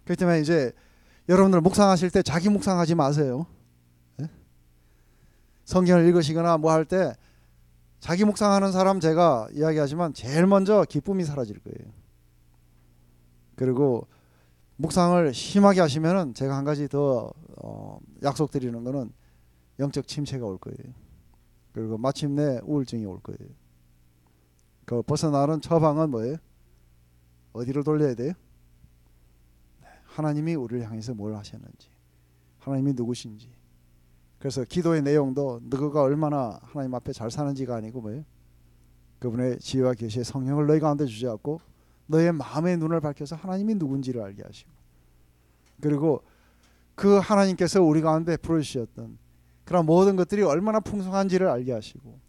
그렇기 때문에 이제 여러분들 묵상하실 때 자기 묵상하지 마세요. 예? 성경을 읽으시거나 뭐 할 때 자기 묵상하는 사람 제가 이야기하지만 제일 먼저 기쁨이 사라질 거예요. 그리고 묵상을 심하게 하시면은 제가 한 가지 더 약속드리는 거는 영적 침체가 올 거예요. 그리고 마침내 우울증이 올 거예요. 그 벗어나는 처방은 뭐예요? 어디로 돌려야 돼요? 하나님이 우리를 향해서 뭘 하셨는지, 하나님이 누구신지. 그래서 기도의 내용도 너가 얼마나 하나님 앞에 잘 사는지가 아니고 뭐예요? 그분의 지혜와 계시의 성령을 너희 가운데 주셔갖고 너의 마음의 눈을 밝혀서 하나님이 누군지를 알게 하시고, 그리고 그 하나님께서 우리 가운데 부르셨던 그런 모든 것들이 얼마나 풍성한지를 알게 하시고,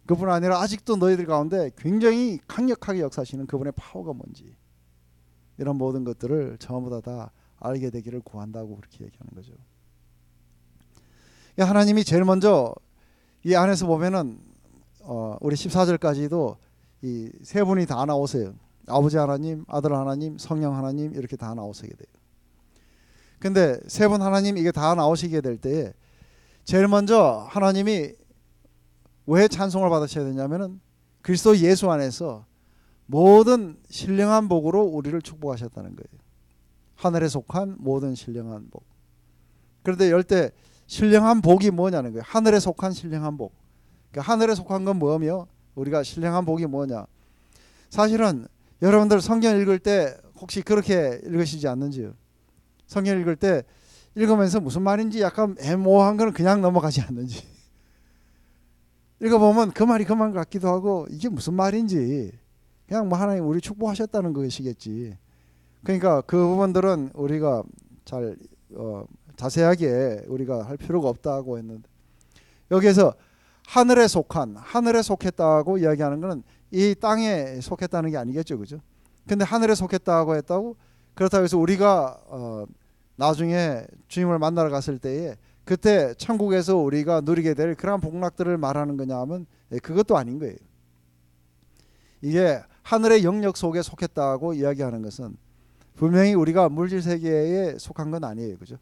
그뿐 아니라 아직도 너희들 가운데 굉장히 강력하게 역사하시는 그분의 파워가 뭔지, 이런 모든 것들을 전부 다 알게 되기를 구한다고 그렇게 얘기하는 거죠. 하나님이 제일 먼저 이 안에서 보면은 우리 14절까지도 이 세 분이 다 나오세요. 아버지 하나님, 아들 하나님, 성령 하나님, 이렇게 다 나오시게 돼요. 근데 세 분 하나님 이게 다 나오시게 될 때에 제일 먼저 하나님이 왜 찬송을 받으셔야 되냐면은 그리스도 예수 안에서 모든 신령한 복으로 우리를 축복하셨다는 거예요. 하늘에 속한 모든 신령한 복. 그런데 열 때 신령한 복이 뭐냐는 거예요. 하늘에 속한 신령한 복. 그러니까 하늘에 속한 건 뭐며 우리가 신령한 복이 뭐냐. 사실은 여러분들 성경 읽을 때 혹시 그렇게 읽으시지 않는지요? 성경 읽을 때 읽으면서 무슨 말인지 약간 애모호한 거는 그냥 넘어가지 않는지. 읽어보면 그 말이 그 말 같기도 하고 이게 무슨 말인지 그냥 뭐 하나님 우리 축복하셨다는 것이겠지. 그러니까 그 부분들은 우리가 잘 자세하게 우리가 할 필요가 없다고 했는데, 여기에서 하늘에 속한, 하늘에 속했다고 이야기하는 것은 이 땅에 속했다는 게 아니겠죠, 그죠? 근데 하늘에 속했다고 했다고, 그렇다고 해서 우리가 나중에 주님을 만나러 갔을 때에 그때 천국에서 우리가 누리게 될 그런 복락들을 말하는 거냐 하면 그것도 아닌 거예요. 이게 하늘의 영역 속에 속했다고 이야기하는 것은 분명히 우리가 물질 세계에 속한 건 아니에요, 그죠?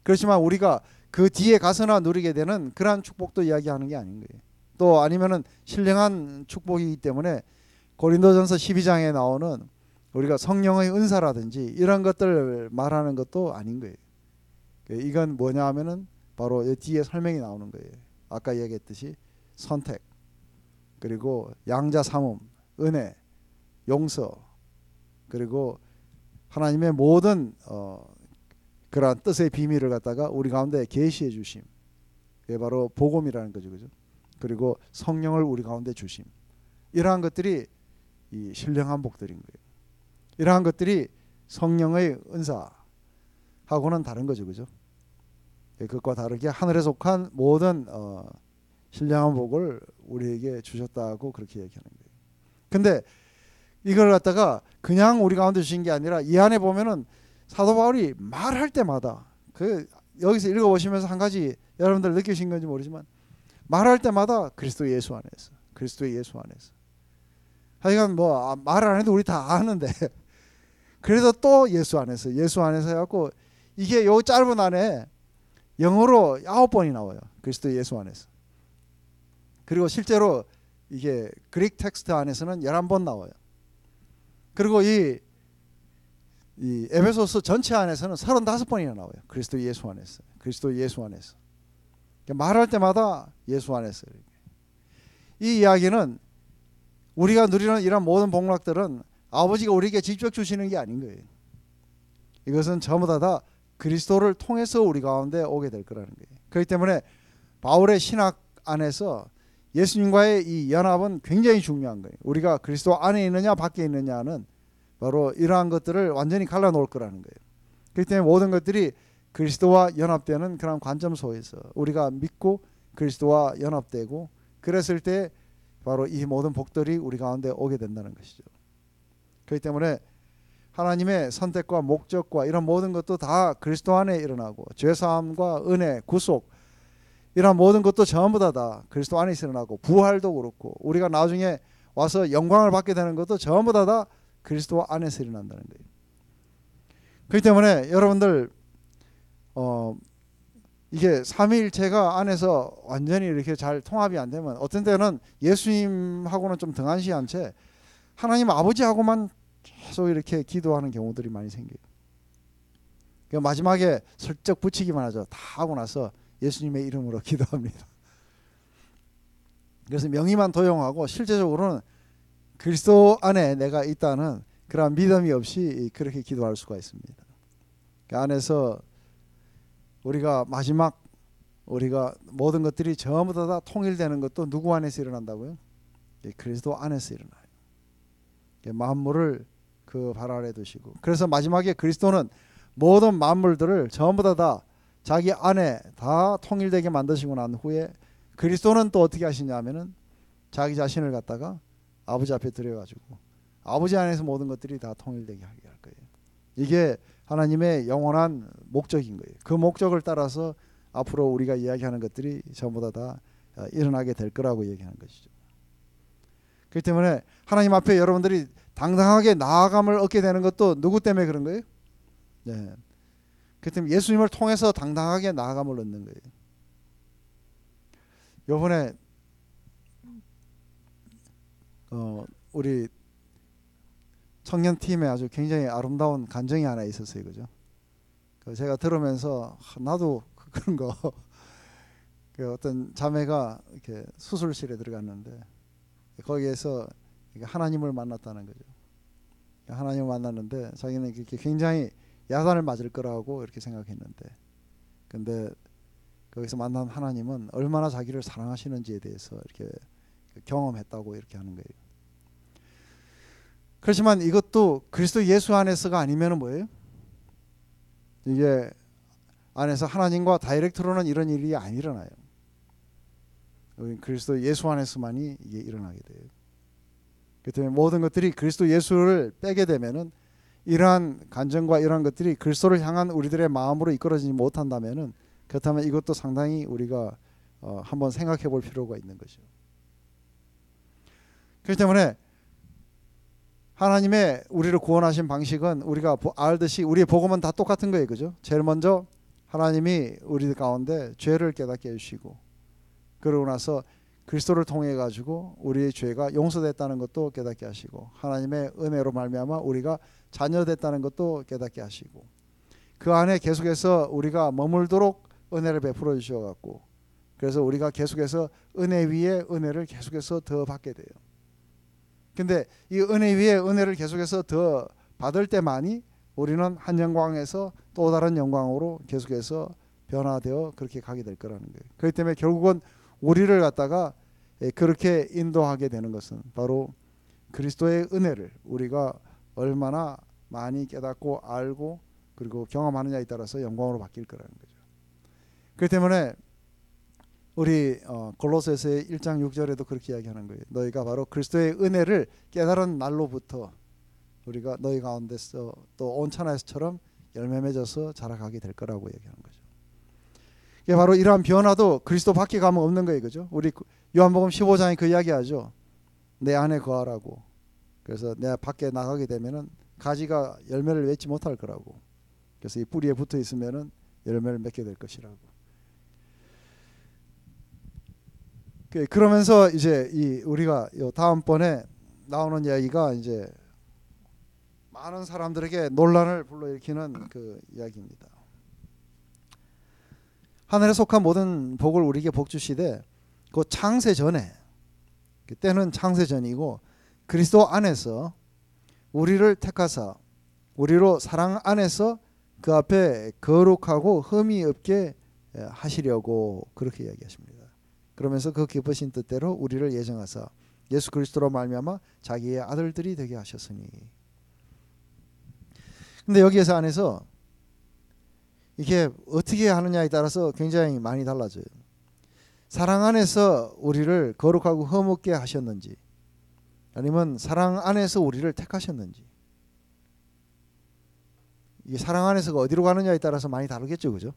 그렇지만 우리가 그 뒤에 가서나 누리게 되는 그러한 축복도 이야기하는 게 아닌 거예요. 또 아니면은 신령한 축복이기 때문에 고린도전서 12장에 나오는 우리가 성령의 은사라든지 이런 것들을 말하는 것도 아닌 거예요. 이건 뭐냐 하면은 바로 뒤에 설명이 나오는 거예요. 아까 얘기했듯이 선택, 그리고 양자 삼음, 은혜, 용서, 그리고 하나님의 모든 그러한 뜻의 비밀을 갖다가 우리 가운데 계시해 주심. 그게 바로 복음이라는 거죠, 그죠? 그리고 성령을 우리 가운데 주심. 이러한 것들이 이 신령한 복들인 거예요. 이러한 것들이 성령의 은사하고는 다른 거죠, 그죠? 그것과 다르게 하늘에 속한 모든 신령한 복을 우리에게 주셨다고 그렇게 얘기하는 거예요. 근데 이걸 갖다가 그냥 우리 가운데 주신 게 아니라 이 안에 보면은 사도 바울이 말할 때마다 여기서 읽어보시면서 한 가지 여러분들 느끼신 건지 모르지만 말할 때마다 그리스도 예수 안에서, 그리스도 예수 안에서. 하여간 뭐 말을 안 해도 우리 다 아는데 그래도 또 예수 안에서, 예수 안에서 해갖고 이게 요 짧은 안에 영어로 9번이 나와요. 그리스도 예수 안에서. 그리고 실제로 이게 그릭 텍스트 안에서는 11번 나와요. 그리고 이 에베소서 전체 안에서는 35번이나 나와요. 그리스도 예수 안에서, 그리스도 예수 안에서. 말할 때마다 예수 안에서. 이 이야기는 우리가 누리는 이런 모든 복락들은 아버지가 우리에게 직접 주시는 게 아닌 거예요. 이것은 전부 다 그리스도를 통해서 우리 가운데 오게 될 거라는 거예요. 그렇기 때문에 바울의 신학 안에서 예수님과의 이 연합은 굉장히 중요한 거예요. 우리가 그리스도 안에 있느냐 밖에 있느냐는 바로 이러한 것들을 완전히 갈라놓을 거라는 거예요. 그렇기 때문에 모든 것들이 그리스도와 연합되는 그런 관점 속에서 우리가 믿고 그리스도와 연합되고 그랬을 때 바로 이 모든 복들이 우리 가운데 오게 된다는 것이죠. 그렇기 때문에 하나님의 선택과 목적과 이런 모든 것도 다 그리스도 안에 일어나고 죄사함과 은혜, 구속 이런 모든 것도 전부 다 그리스도 안에 일어나고 부활도 그렇고 우리가 나중에 와서 영광을 받게 되는 것도 전부 다 그리스도 안에서 일어난다는 거예요. 그렇기 때문에 여러분들 이게 삼위일체가 안에서 완전히 이렇게 잘 통합이 안 되면 어떤 때는 예수님하고는 좀 등한시한 채 하나님 아버지하고만 계속 이렇게 기도하는 경우들이 많이 생겨요. 그러니까 마지막에 슬쩍 붙이기만 하죠. 다 하고 나서 예수님의 이름으로 기도합니다. 그래서 명의만 도용하고 실제적으로는 그리스도 안에 내가 있다는 그런 믿음이 없이 그렇게 기도할 수가 있습니다. 그 안에서 우리가 마지막 우리가 모든 것들이 전부 다 통일되는 것도 누구 안에서 일어난다고요? 그리스도 안에서 일어나요. 만물을 그 발 아래 두시고, 그래서 마지막에 그리스도는 모든 만물들을 전부 다 자기 안에 다 통일되게 만드시고 난 후에 그리스도는 또 어떻게 하시냐면은 자기 자신을 갖다가 아버지 앞에 들여가지고 아버지 안에서 모든 것들이 다 통일되게 하게 할 거예요. 이게 하나님의 영원한 목적인 거예요. 그 목적을 따라서 앞으로 우리가 이야기하는 것들이 전부 다 일어나게 될 거라고 얘기하는 것이죠. 그렇기 때문에 하나님 앞에 여러분들이 당당하게 나아감을 얻게 되는 것도 누구 때문에 그런 거예요? 네. 그렇기 때문에 예수님을 통해서 당당하게 나아감을 얻는 거예요. 요번에 우리 청년팀에 아주 굉장히 아름다운 간증이 하나 있었어요. 그죠? 제가 들으면서 나도 그런 거 그 어떤 자매가 이렇게 수술실에 들어갔는데 거기에서 하나님을 만났다는 거죠. 하나님을 만났는데 자기는 이렇게 굉장히 야단을 맞을 거라고 이렇게 생각했는데, 근데 거기서 만난 하나님은 얼마나 자기를 사랑하시는지에 대해서 이렇게 경험했다고 이렇게 하는 거예요. 그렇지만 이것도 그리스도 예수 안에서가 아니면 뭐예요? 이게 안에서 하나님과 다이렉트로는 이런 일이 안 일어나요. 그리스도 예수 안에서만이 이게 일어나게 돼요. 그 때문에 모든 것들이 그리스도 예수를 빼게 되면은 이러한 간증과 이러한 것들이 그리스도를 향한 우리들의 마음으로 이끌어지지 못한다면은, 그렇다면 이것도 상당히 우리가 한번 생각해 볼 필요가 있는 거죠. 그렇기 때문에 하나님의 우리를 구원하신 방식은 우리가 알듯이 우리의 복음은 다 똑같은 거예요. 그죠? 제일 먼저 하나님이 우리 가운데 죄를 깨닫게 해주시고, 그러고 나서 그리스도를 통해 가지고 우리의 죄가 용서됐다는 것도 깨닫게 하시고, 하나님의 은혜로 말미암아 우리가 자녀됐다는 것도 깨닫게 하시고, 그 안에 계속해서 우리가 머물도록 은혜를 베풀어 주셔 갖고, 그래서 우리가 계속해서 은혜 위에 은혜를 계속해서 더 받게 돼요. 근데 이 은혜 위에 은혜를 계속해서 더 받을 때만이 우리는 한 영광에서 또 다른 영광으로 계속해서 변화되어 그렇게 가게 될 거라는 거예요. 그렇기 때문에 결국은 우리를 갖다가 그렇게 인도하게 되는 것은 바로 그리스도의 은혜를 우리가 얼마나 많이 깨닫고 알고 그리고 경험하느냐에 따라서 영광으로 바뀔 거라는 거죠. 그렇기 때문에 우리 골로새서의 1장 6절에도 그렇게 이야기하는 거예요. 너희가 바로 그리스도의 은혜를 깨달은 날로부터 우리가 너희 가운데서 또 온천에서처럼 열매 맺어서 자라가게 될 거라고 얘기하는 거죠. 이게 바로 이러한 변화도 그리스도 밖에 가면 없는 거예요. 그죠? 우리 요한복음 15장에 그 이야기하죠. 내 안에 거하라고. 그래서 내가 밖에 나가게 되면은 가지가 열매를 맺지 못할 거라고. 그래서 이 뿌리에 붙어 있으면은 열매를 맺게 될 것이라고. 그러면서 이제 이 우리가 요 다음번에 나오는 이야기가 이제 많은 사람들에게 논란을 불러일으키는 그 이야기입니다. 하늘에 속한 모든 복을 우리에게 복 주시되 그 창세 전에, 그때는 창세 전이고 그리스도 안에서 우리를 택하사 우리로 사랑 안에서 그 앞에 거룩하고 흠이 없게 하시려고 그렇게 이야기하십니다. 그러면서 그 기쁘신 뜻대로 우리를 예정하사 예수 그리스도로 말미암아 자기의 아들들이 되게 하셨으니. 근데 여기에서 안에서 이게 어떻게 하느냐에 따라서 굉장히 많이 달라져요. 사랑 안에서 우리를 거룩하고 흠없게 하셨는지, 아니면 사랑 안에서 우리를 택하셨는지. 이 사랑 안에서가 어디로 가느냐에 따라서 많이 다르겠죠, 그죠?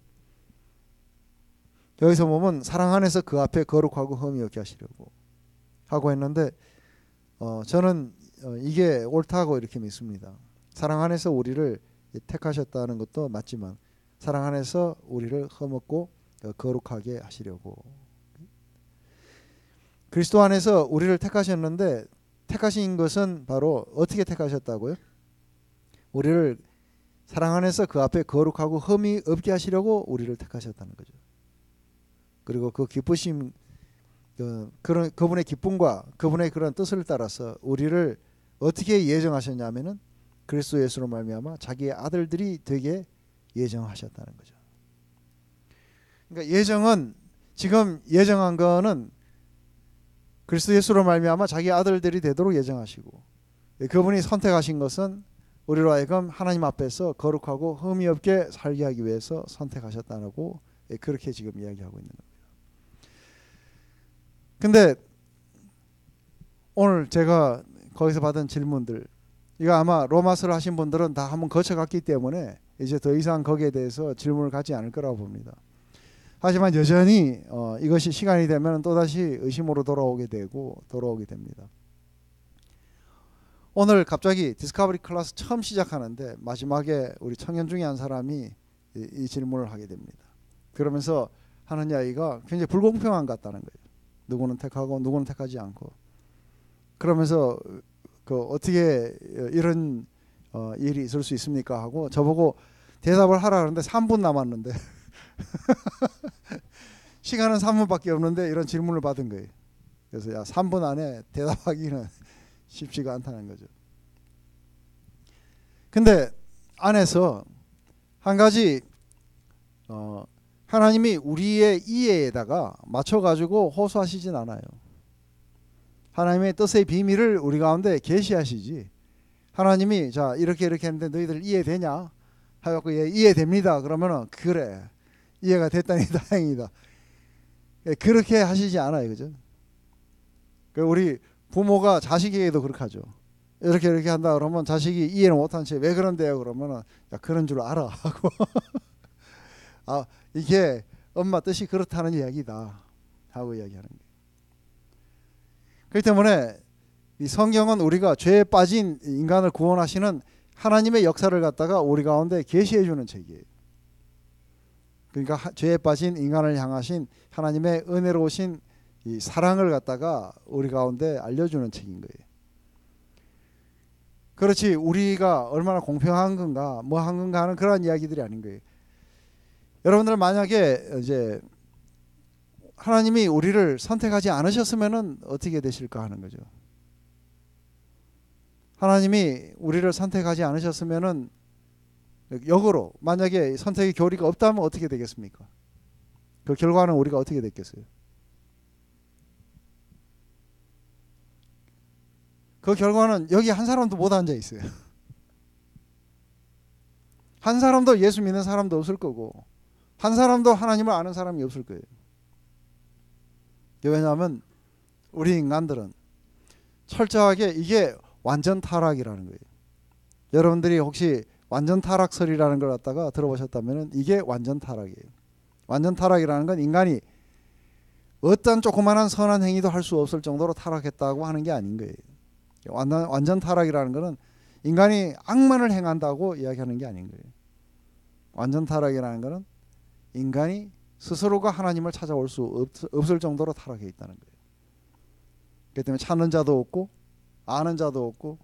여기서 보면 사랑 안에서 그 앞에 거룩하고 흠이 없게 하시려고 하고 했는데, 저는 이게 옳다고 이렇게 믿습니다. 사랑 안에서 우리를 택하셨다는 것도 맞지만 사랑 안에서 우리를 흠없고 거룩하게 하시려고. 그리스도 안에서 우리를 택하셨는데 택하신 것은 바로 어떻게 택하셨다고요? 우리를 사랑 안에서 그 앞에 거룩하고 흠이 없게 하시려고 우리를 택하셨다는 거죠. 그리고 그 기쁘심, 그런 그분의 기쁨과 그분의 그런 뜻을 따라서 우리를 어떻게 예정하셨냐면은 그리스도 예수로 말미암아 자기의 아들들이 되게 예정하셨다는 거죠. 그러니까 예정은 지금 예정한 거는 그리스도 예수로 말미암아 자기 아들들이 되도록 예정하시고, 그분이 선택하신 것은 우리로 하여금 하나님 앞에서 거룩하고 흠이 없게 살게 하기 위해서 선택하셨다고 그렇게 지금 이야기하고 있는 겁니다. 근데 오늘 제가 거기서 받은 질문들, 이거 아마 로마서를 하신 분들은 다 한번 거쳐갔기 때문에 이제 더 이상 거기에 대해서 질문을 갖지 않을 거라고 봅니다. 하지만 여전히 이것이 시간이 되면 또다시 의심으로 돌아오게 됩니다. 오늘 갑자기 디스커버리 클래스 처음 시작하는데 마지막에 우리 청년 중에 한 사람이 이 질문을 하게 됩니다. 그러면서 하는 이야기가 굉장히 불공평한 것 같다는 거예요. 누구는 택하고 누구는 택하지 않고. 그러면서 어떻게 이런 일이 있을 수 있습니까 하고 저보고 대답을 하라 그러는데 3분 남았는데 시간은 3분밖에 없는데 이런 질문을 받은 거예요. 그래서 3분 안에 대답하기는 쉽지가 않다는 거죠. 근데 안에서 한 가지 하나님이 우리의 이해에다가 맞춰가지고 호소하시진 않아요. 하나님의 뜻의 비밀을 우리 가운데 계시하시지, 하나님이 자 이렇게 했는데 너희들 이해되냐 하여고 예, 이해됩니다 그러면은 그래 이해가 됐다니 다행이다, 그렇게 하시지 않아요. 그죠? 우리 부모가 자식에게도 그렇게 하죠. 이렇게 한다 그러면 자식이 이해를 못한 채 왜 그런데요 그러면은 야 그런 줄 알아 하고 아 이게 엄마 뜻이 그렇다는 이야기다 하고 이야기하는 거예요. 그렇기 때문에 이 성경은 우리가 죄에 빠진 인간을 구원하시는 하나님의 역사를 갖다가 우리 가운데 계시해 주는 책이에요. 그러니까 죄에 빠진 인간을 향하신 하나님의 은혜로우신 이 사랑을 갖다가 우리 가운데 알려주는 책인 거예요. 그렇지 우리가 얼마나 공평한 건가 뭐 한 건가 하는 그런 이야기들이 아닌 거예요. 여러분들 만약에 이제 하나님이 우리를 선택하지 않으셨으면은 어떻게 되실까 하는 거죠. 하나님이 우리를 선택하지 않으셨으면은 역으로 만약에 선택의 교리가 없다면 어떻게 되겠습니까? 그 결과는 우리가 어떻게 됐겠어요? 그 결과는 여기 한 사람도 못 앉아 있어요. 한 사람도 예수 믿는 사람도 없을 거고 한 사람도 하나님을 아는 사람이 없을 거예요. 왜냐하면 우리 인간들은 철저하게 이게 완전 타락이라는 거예요. 여러분들이 혹시 완전 타락설이라는 걸 갖다가 들어보셨다면 이게 완전 타락이에요. 완전 타락이라는 건 인간이 어떤 조그마한 선한 행위도 할 수 없을 정도로 타락했다고 하는 게 아닌 거예요. 완전 타락이라는 것은 인간이 악만을 행한다고 이야기하는 게 아닌 거예요. 완전 타락이라는 것은 인간이 스스로가 하나님을 찾아올 수 없을 정도로 타락해 있다는 거예요. 그렇기 때문에 찾는 자도 없고 아는 자도 없고,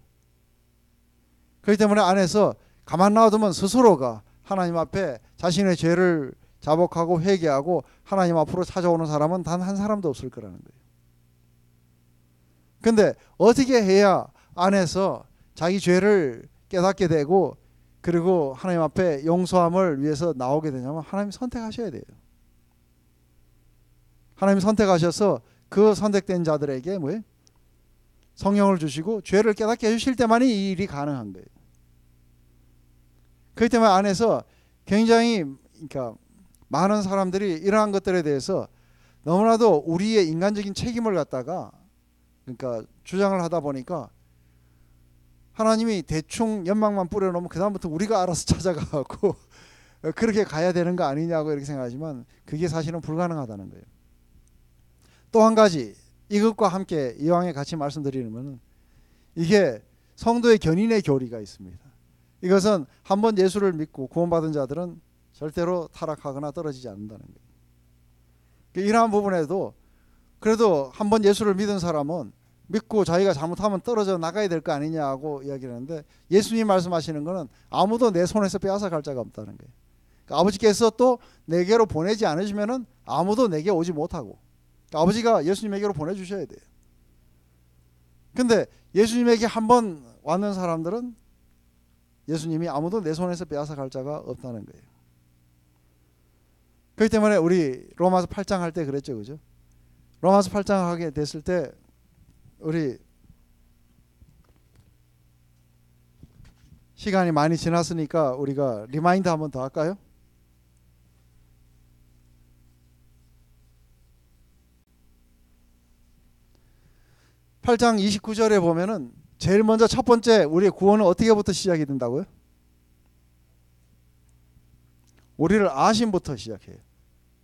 그렇기 때문에 안에서 가만 놔두면 스스로가 하나님 앞에 자신의 죄를 자복하고 회개하고 하나님 앞으로 찾아오는 사람은 단 한 사람도 없을 거라는 거예요. 근데 어떻게 해야 안에서 자기 죄를 깨닫게 되고 그리고 하나님 앞에 용서함을 위해서 나오게 되냐면 하나님 선택하셔야 돼요. 하나님 선택하셔서 그 선택된 자들에게 뭐예요? 성령을 주시고 죄를 깨닫게 해주실 때만이 이 일이 가능한 거예요. 그렇기 때문에 안에서 굉장히 그러니까 많은 사람들이 이러한 것들에 대해서 너무나도 우리의 인간적인 책임을 갖다가 그러니까 주장을 하다 보니까 하나님이 대충 연막만 뿌려놓으면 그 다음부터 우리가 알아서 찾아가고 그렇게 가야 되는 거 아니냐고 이렇게 생각하지만 그게 사실은 불가능하다는 거예요. 또 한 가지 이것과 함께 이왕에 같이 말씀드리면 이게 성도의 견인의 교리가 있습니다. 이것은 한번 예수를 믿고 구원받은 자들은 절대로 타락하거나 떨어지지 않는다는 거예요. 이러한 부분에도 그래도 한번 예수를 믿은 사람은 믿고 자기가 잘못하면 떨어져 나가야 될 거 아니냐고 이야기를 하는데, 예수님 말씀하시는 것은 아무도 내 손에서 빼앗아 갈 자가 없다는 거예요. 그러니까 아버지께서 또 내게로 보내지 않으시면은 아무도 내게 오지 못하고, 그러니까 아버지가 예수님에게로 보내주셔야 돼요. 근데 예수님에게 한번 왔는 사람들은 예수님이 아무도 내 손에서 빼앗아 갈 자가 없다는 거예요. 그렇기 때문에 우리 로마서 8장 할 때 그랬죠, 그죠? 로마서 8장 하게 됐을 때 우리 시간이 많이 지났으니까 우리가 리마인드 한번 더 할까요? (8장 29절에) 보면은 제일 먼저 첫 번째 우리의 구원은 어떻게부터 시작이 된다고요? 우리를 아심부터 시작해요.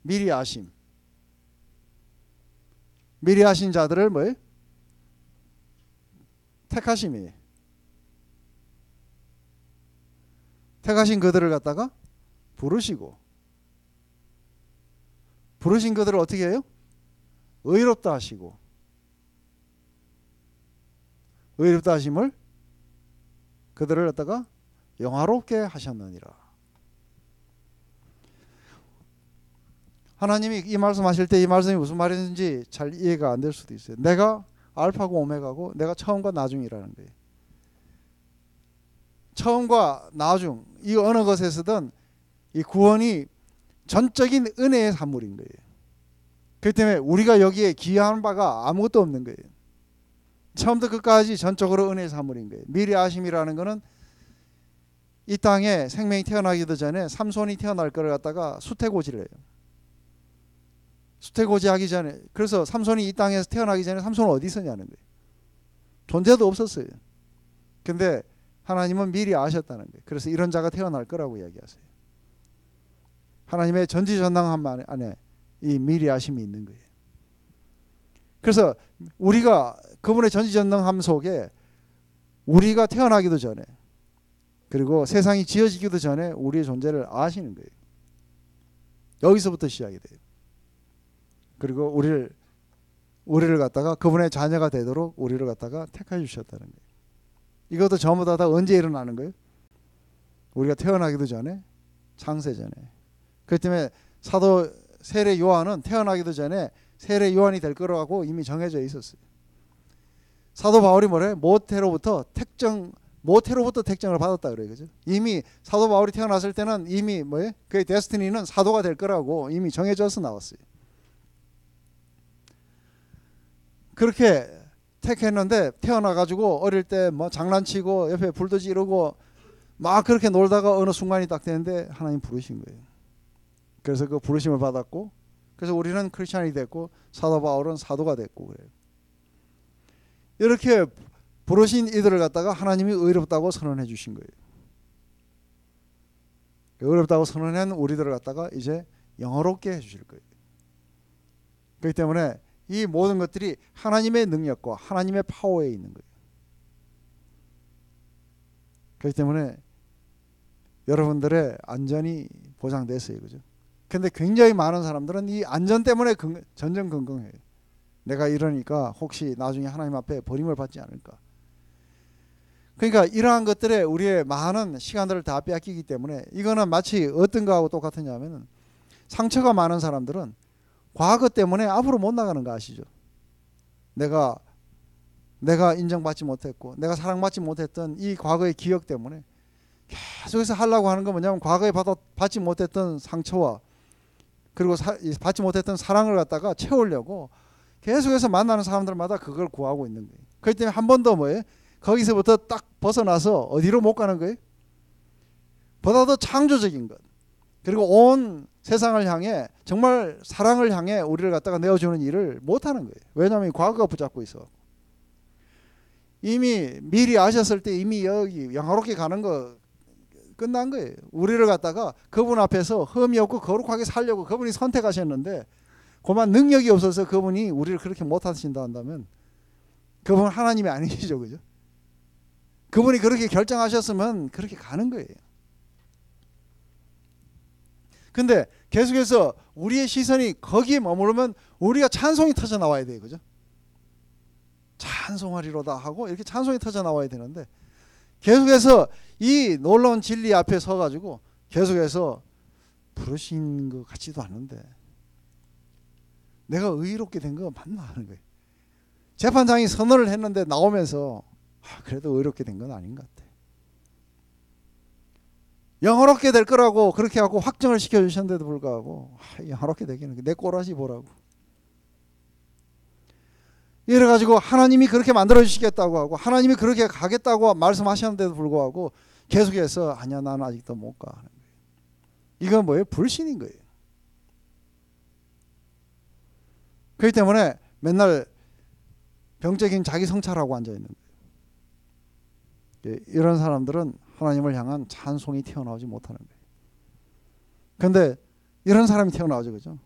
미리 아심. 미리 아신 자들을 뭐예요? 택하심이에요. 택하신 그들을 갖다가 부르시고, 부르신 그들을 어떻게 해요? 의롭다 하시고, 의롭다 하심을 그들을 갖다가 영화롭게 하셨느니라. 하나님이 이 말씀하실 때 이 말씀이 무슨 말인지 잘 이해가 안 될 수도 있어요. 내가 알파고 오메가고 내가 처음과 나중이라는 거예요. 처음과 나중, 이 어느 것에서든 이 구원이 전적인 은혜의 산물인 거예요. 그렇기 때문에 우리가 여기에 기여한 바가 아무것도 없는 거예요. 처음부터 끝까지 전적으로 은혜의 산물인 거예요. 미리 아심이라는 것은 이 땅에 생명이 태어나기도 전에 삼손이 태어날 거를 갖다가 수태고지를 해요. 수태고지 하기 전에, 그래서 삼손이 이 땅에서 태어나기 전에 삼손은 어디 있었냐는 거예요. 존재도 없었어요. 근데 하나님은 미리 아셨다는 거예요. 그래서 이런 자가 태어날 거라고 이야기하세요. 하나님의 전지전능함 안에 이 미리 아심이 있는 거예요. 그래서 우리가 그분의 전지전능함 속에 우리가 태어나기도 전에, 그리고 세상이 지어지기도 전에 우리의 존재를 아시는 거예요. 여기서부터 시작이 돼요. 그리고 우리를 갖다가 그분의 자녀가 되도록 우리를 갖다가 택해 주셨다는 거예요. 이것도 전부 다 언제 일어나는 거예요? 우리가 태어나기도 전에, 창세 전에. 그렇기 때문에 사도 세례 요한은 태어나기도 전에 세례 요한이 될 거라고 이미 정해져 있었어요. 사도 바울이 뭐래? 모태로부터 택정을 받았다 그래요, 그죠? 이미 사도 바울이 태어났을 때는 이미 뭐예요? 그의 데스티니는 사도가 될 거라고 이미 정해져서 나왔어요. 그렇게 택했는데 태어나가지고 어릴 때 뭐 장난치고 옆에 불도 지르고 막 그렇게 놀다가 어느 순간이 딱 되는데 하나님 부르신 거예요. 그래서 그 부르심을 받았고, 그래서 우리는 크리스찬이 됐고 사도 바울은 사도가 됐고 그래요. 이렇게 부르신 이들을 갖다가 하나님이 의롭다고 선언해 주신 거예요. 의롭다고 선언한 우리들을 갖다가 이제 영화롭게 해 주실 거예요. 그렇기 때문에 이 모든 것들이 하나님의 능력과 하나님의 파워에 있는 거예요. 그렇기 때문에 여러분들의 안전이 보장됐어요, 그죠? 근데 굉장히 많은 사람들은 이 안전 때문에 전전긍긍해요. 내가 이러니까 혹시 나중에 하나님 앞에 버림을 받지 않을까. 그러니까 이러한 것들에 우리의 많은 시간들을 다 빼앗기기 때문에, 이거는 마치 어떤 거하고 똑같으냐면, 상처가 많은 사람들은 과거 때문에 앞으로 못 나가는 거 아시죠? 내가 인정받지 못했고 내가 사랑받지 못했던 이 과거의 기억 때문에 계속해서 하려고 하는 건 뭐냐면, 과거에 받지 못했던 상처와 그리고 받지 못했던 사랑을 갖다가 채우려고 계속해서 만나는 사람들마다 그걸 구하고 있는 거예요. 그렇기 때문에 한 번 더 뭐예요? 거기서부터 딱 벗어나서 어디로 못 가는 거예요? 보다 더 창조적인 것, 그리고 온 세상을 향해 정말 사랑을 향해 우리를 갖다가 내어주는 일을 못하는 거예요. 왜냐하면 과거가 붙잡고 있어. 이미 미리 아셨을 때 이미 여기 영화롭게 가는 거 끝난 거예요. 우리를 갖다가 그분 앞에서 흠이 없고 거룩하게 살려고 그분이 선택하셨는데, 그만 능력이 없어서 그분이 우리를 그렇게 못하신다 한다면 그분은 하나님이 아니시죠, 그죠? 그분이 그렇게 결정하셨으면 그렇게 가는 거예요. 근데 계속해서 우리의 시선이 거기에 머무르면 우리가 찬송이 터져 나와야 돼요. 그죠? 찬송하리로다 하고 이렇게 찬송이 터져 나와야 되는데 계속해서 이 놀라운 진리 앞에 서가지고 계속해서 부르신 것 같지도 않은데 내가 의롭게 된 거 맞나 하는 거예요. 재판장이 선언을 했는데 나오면서 그래도 의롭게 된 건 아닌 것 같아. 영화롭게 될 거라고 그렇게 하고 확정을 시켜주셨는데도 불구하고 영화롭게 되기는 내 꼬라지 보라고. 이래가지고 하나님이 그렇게 만들어주시겠다고 하고 하나님이 그렇게 가겠다고 말씀하셨는데도 불구하고 계속해서 아니야 나는 아직도 못 가 하는 거예요. 이건 뭐예요? 불신인 거예요. 그렇기 때문에 맨날 병적인 자기 성찰하고 앉아있는 거예요. 이런 사람들은 하나님을 향한 찬송이 튀어나오지 못하는 거예요. 그런데 이런 사람이 태어나오죠. 그죠?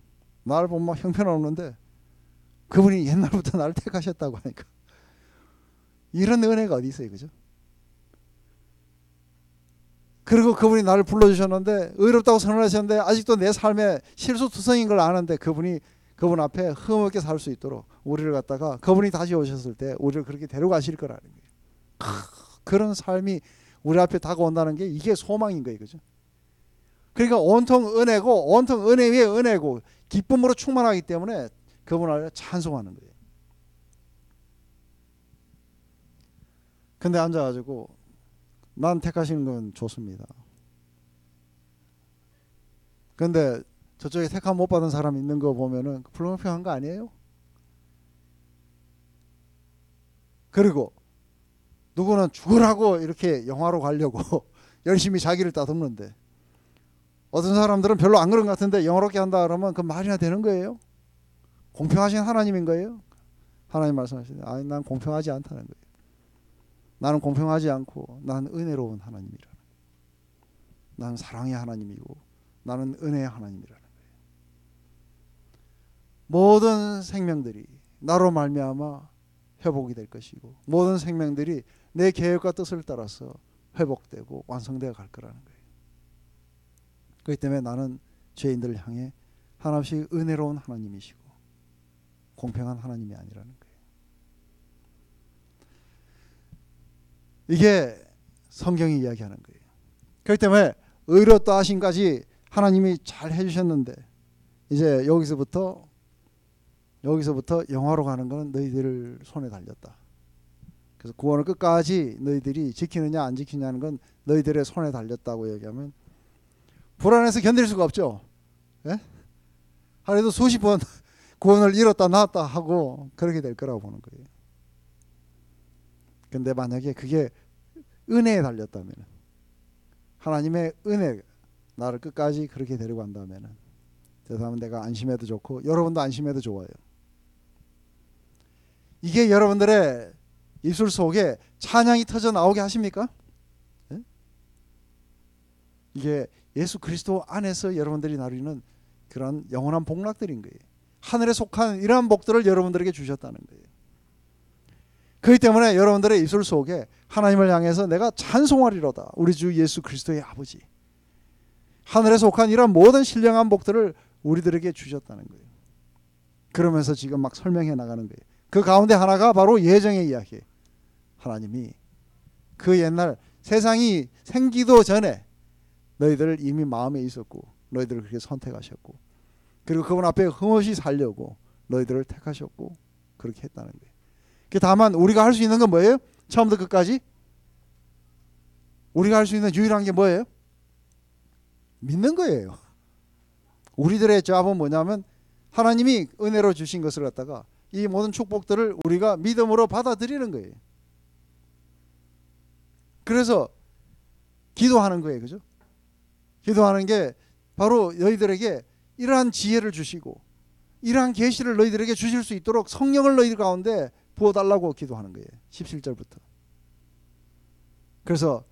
나를 보면 막 형편없는데 그분이 옛날부터 나를 택하셨다고 하니까 이런 은혜가 어디 있어요. 그죠? 그리고 그분이 나를 불러주셨는데 의롭다고 선언하셨는데 아직도 내 삶에 실수투성인 걸 아는데 그분 앞에 흠없게 살 수 있도록 우리를 갖다가 그분이 다시 오셨을 때 우리를 그렇게 데려가실 거라는 거예요. 그런 삶이 우리 앞에 다가온다는 게 이게 소망인 거예요. 그죠? 그러니까 온통 은혜고 온통 은혜 위에 은혜고 기쁨으로 충만하기 때문에 그분을 찬송하는 거예요. 근데 앉아가지고 난 택하시는 건 좋습니다. 근데 저쪽에 택함 못 받은 사람 있는 거 보면은 불공평한 거 아니에요? 그리고 누구는 죽으라고 이렇게 영화로 가려고 열심히 자기를 따듬는데 어떤 사람들은 별로 안 그런 것 같은데 영화롭게 한다 그러면 그 말이나 되는 거예요? 공평하신 하나님인 거예요? 하나님 말씀하시는데 아니 난 공평하지 않다는 거예요. 나는 공평하지 않고 나는 은혜로운 하나님이라는 거예요. 나는 사랑의 하나님이고 나는 은혜의 하나님이라는 거예요. 모든 생명들이 나로 말미암아 회복이 될 것이고 모든 생명들이 내 계획과 뜻을 따라서 회복되고 완성되어 갈 거라는 거예요. 그렇기 때문에 나는 죄인들을 향해 하나씩 은혜로운 하나님이시고 공평한 하나님이 아니라는 거예요. 이게 성경이 이야기하는 거예요. 그렇기 때문에 의롭다 하심까지 하나님이 잘 해주셨는데 이제 여기서부터 영화로 가는 것은 너희들 손에 달렸다. 그래서 구원을 끝까지 너희들이 지키느냐 안 지키냐는 건 너희들의 손에 달렸다고 얘기하면 불안해서 견딜 수가 없죠. 예? 하루에도 수십 번 구원을 잃었다 나왔다 하고 그렇게 될 거라고 보는 거예요. 근데 만약에 그게 은혜에 달렸다면 하나님의 은혜 나를 끝까지 그렇게 데리고 간다면 그다음에 내가 안심해도 좋고 여러분도 안심해도 좋아요. 이게 여러분들의 입술 속에 찬양이 터져 나오게 하십니까? 네? 이게 예수 그리스도 안에서 여러분들이 나누는 그런 영원한 복락들인 거예요. 하늘에 속한 이러한 복들을 여러분들에게 주셨다는 거예요. 그렇기 때문에 여러분들의 입술 속에 하나님을 향해서 내가 찬송하리로다. 우리 주 예수 그리스도의 아버지. 하늘에 속한 이런 모든 신령한 복들을 우리들에게 주셨다는 거예요. 그러면서 지금 막 설명해 나가는 거예요. 그 가운데 하나가 바로 예정의 이야기예요. 하나님이 그 옛날 세상이 생기도 전에 너희들을 이미 마음에 있었고 너희들을 그렇게 선택하셨고 그리고 그분 앞에 흠없이 살려고 너희들을 택하셨고 그렇게 했다는 거예요. 다만 우리가 할 수 있는 건 뭐예요? 처음부터 끝까지 우리가 할 수 있는 유일한 게 뭐예요? 믿는 거예요. 우리들의 잡은 뭐냐면 하나님이 은혜로 주신 것을 갖다가 이 모든 축복들을 우리가 믿음으로 받아들이는 거예요. 그래서 기도하는 거예요. 그죠? 기도하는 게 바로 너희들에게 이러한 지혜를 주시고 이러한 계시를 너희들에게 주실 수 있도록 성령을 너희들 가운데 부어달라고 기도하는 거예요. 17절부터. 그래서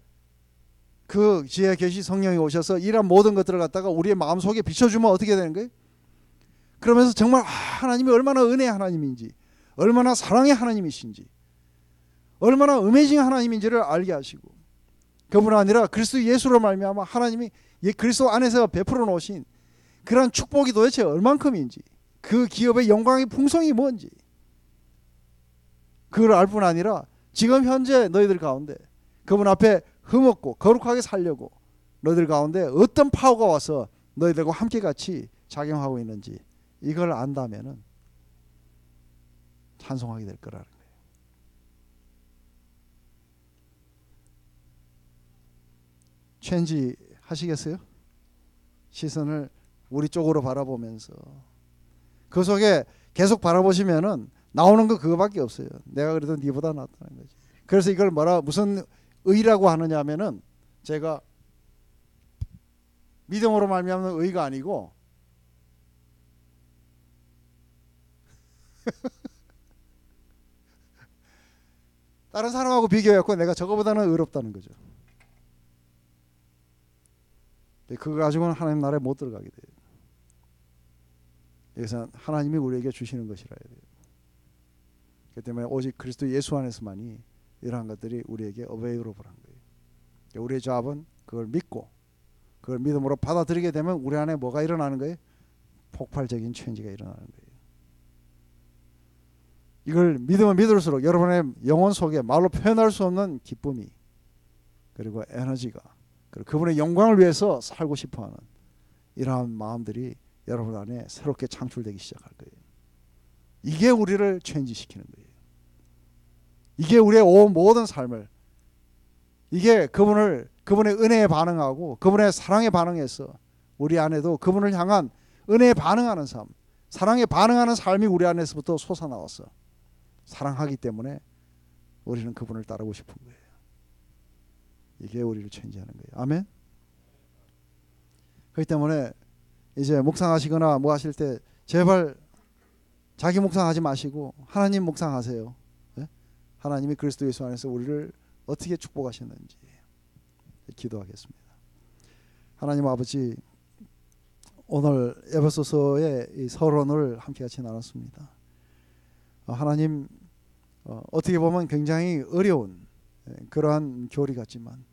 그 지혜 계시 성령이 오셔서 이러한 모든 것들을 갖다가 우리의 마음속에 비춰주면 어떻게 되는 거예요? 그러면서 정말 하나님이 얼마나 은혜의 하나님인지 얼마나 사랑의 하나님이신지 얼마나 어메이징 하나님인지를 알게 하시고, 그뿐 아니라 그리스도 예수로 말미암아 하나님이 그리스도 안에서 베풀어 놓으신 그러한 축복이 도대체 얼만큼인지, 그 기업의 영광의 풍성이 뭔지 그걸 알 뿐 아니라 지금 현재 너희들 가운데 그분 앞에 흠없고 거룩하게 살려고 너희들 가운데 어떤 파워가 와서 너희들과 함께 같이 작용하고 있는지 이걸 안다면은 찬송하게 될 거라는 거예요. 체인지 하시겠어요? 시선을 우리 쪽으로 바라보면서 그 속에 계속 바라보시면은 나오는 거 그거밖에 없어요. 내가 그래도 네보다 낫다는 거지. 그래서 이걸 무슨 의라고 하느냐 하면은, 제가 믿음으로 말미암는 의가 아니고 다른 사람하고 비교해갖고 내가 저거보다는 의롭다는 거죠. 그거 가지고는 하나님 나라에 못 들어가게 돼요. 그래서 하나님이 우리에게 주시는 것이라 해야 돼요. 그렇기 때문에 오직 그리스도 예수 안에서만이 이러한 것들이 우리에게 어베이러블한 거예요. 우리의 잡은 그걸 믿고 그걸 믿음으로 받아들이게 되면 우리 안에 뭐가 일어나는 거예요? 폭발적인 체인지가 일어나는 거예요. 이걸 믿으면 믿을수록 여러분의 영혼 속에 말로 표현할 수 없는 기쁨이, 그리고 에너지가, 그리고 그분의 영광을 위해서 살고 싶어하는 이러한 마음들이 여러분 안에 새롭게 창출되기 시작할 거예요. 이게 우리를 체인지시키는 거예요. 이게 우리의 모든 삶을, 이게 그분의 은혜에 반응하고 그분의 사랑에 반응해서 우리 안에도 그분을 향한 은혜에 반응하는 삶, 사랑에 반응하는 삶이 우리 안에서부터 솟아나왔어. 사랑하기 때문에 우리는 그분을 따르고 싶은 거예요. 이게 우리를 체인지하는 거예요. 아멘. 그렇기 때문에 이제 묵상하시거나 뭐 하실 때 제발 자기 묵상하지 마시고 하나님 묵상하세요. 네? 하나님이 그리스도 예수 안에서 우리를 어떻게 축복하셨는지 기도하겠습니다. 하나님 아버지, 오늘 에베소서의 이 서론을 함께 같이 나눴습니다. 하나님, 어떻게 보면 굉장히 어려운 그러한 교리 같지만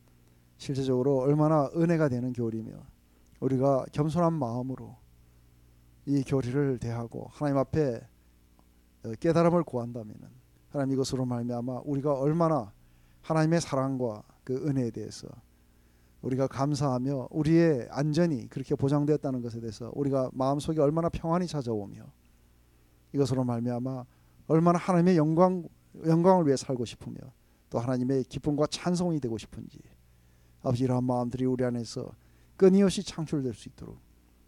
실제적으로 얼마나 은혜가 되는 교리며, 우리가 겸손한 마음으로 이 교리를 대하고 하나님 앞에 깨달음을 구한다면 하나님 이것으로 말미암아 우리가 얼마나 하나님의 사랑과 그 은혜에 대해서 우리가 감사하며 우리의 안전이 그렇게 보장되었다는 것에 대해서 우리가 마음속에 얼마나 평안이 찾아오며 이것으로 말미암아 얼마나 하나님의 영광을 위해 살고 싶으며 또 하나님의 기쁨과 찬송이 되고 싶은지, 아버지 이러한 마음들이 우리 안에서 끊임없이 창출될 수 있도록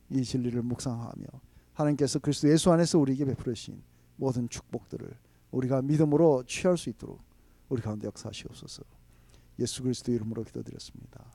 이 진리를 묵상하며 하나님께서 그리스도 예수 안에서 우리에게 베풀으신 모든 축복들을 우리가 믿음으로 취할 수 있도록 우리 가운데 역사하시옵소서. 예수 그리스도 이름으로 기도드렸습니다.